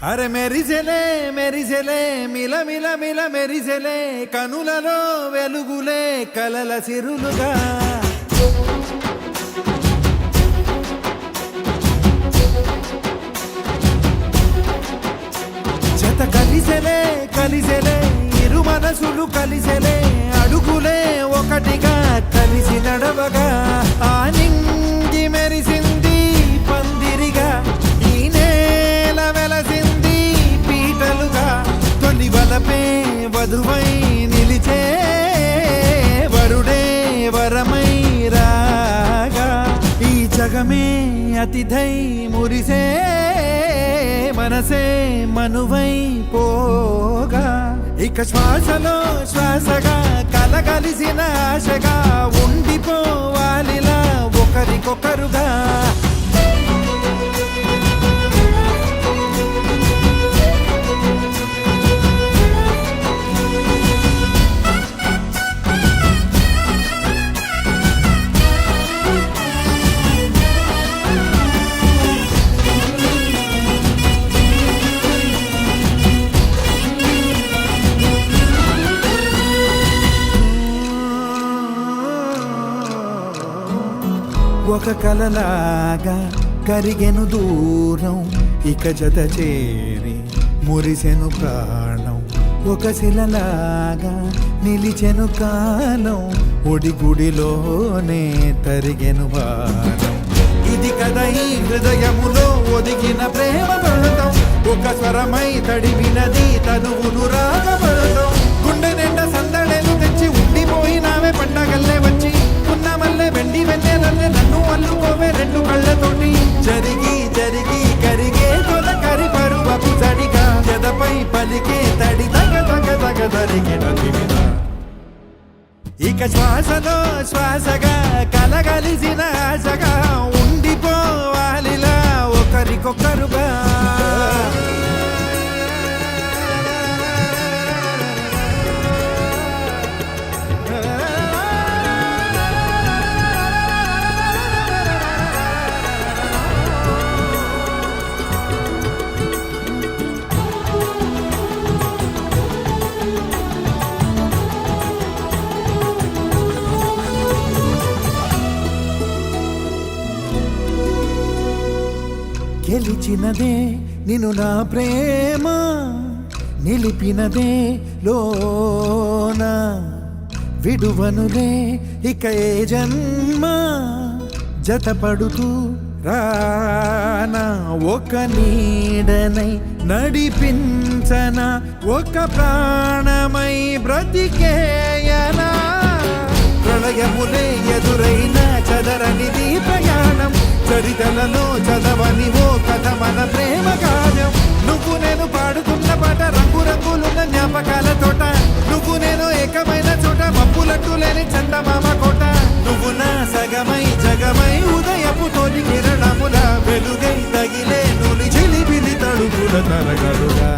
అరే మెరిసెలే మెరిసెలే మిల మిల మిల మెరిసెలే కనులలో వెలుగులే కలల సిరులుగా జత కలిసెలే కలిసెలే ఇరు మనసులు కలిసెలే అడుగులే ఒకటిగా కలిసి నడవగా ఆ నింగి మెరిసింది పందిరిగా ఈ నేల వెలసింది పీటలుగా తొలి వలపే వధువై నిలిచే వరుడే వరమై రాగా ఈ జగమే అతిథై మురిసే మనసే మనువై పోగా ఇక శ్వాసలో శ్వాసగా కలగలిసిన ఆశగా ఉండిపోవాలిలా ఒకరికొకరుగా ఒక కలలాగా కరిగెను దూరం ఇక జత చేరి మురిసెను ప్రాణం ఒక శిలలాగా నిలిచెను కాలం ఒడిగుడిలోనే తరిగెను వారం ఇది కదా ఈ హృదయములో ఒదిగిన ప్రేమ పడతాం ఒక స్వరమై తడివినది తనువును రాగపడతాం గుండె నిండా సందడేలు తెచ్చి ఉండిపోయినావే పండగల్లే వచ్చి ఉన్నమల్లే వెండి వెన్నెలల్లే నన్ను అల్లుకోవే రెండు కళ్ళతోటి జరిగి జరిగి కరిగే తొల కరి పరువపు జడిగా ఎదపై పలికే తడి తగ తగ తగ తరిగిన ఇక శ్వాసలో శ్వాసగా కలగలిసిన ఆశగా ఉండిపోవాలిలా ఒకరికొకరుగా గెలిచినదే నిన్ను నా ప్రేమ నిలిపినదే లోన విడువనులే ఇక ఏ జన్మ జతపడుతూ రానా ఒక నీడనై నడిపించన ఒక ప్రాణమై బ్రతికేయనా ప్రళయములే ఎదురైన చదరనిది ప్రయాణం చరితలలో చదవని ఓ కథ మన ప్రేమ కావ్యం నువ్వు నేను పాడుతున్న పాట రంగు రంగులున్న జ్ఞాపకాల తోట నువ్వు నేను ఏకమైన చోట మబ్బులట్టు లేని చందమామ కోట నువ్వు నా సగమై జగమై ఉదయపు తోటి కిరణముల వెలుగై తగిలే నులి చిలిపిలి తడుపుల తరగలుగా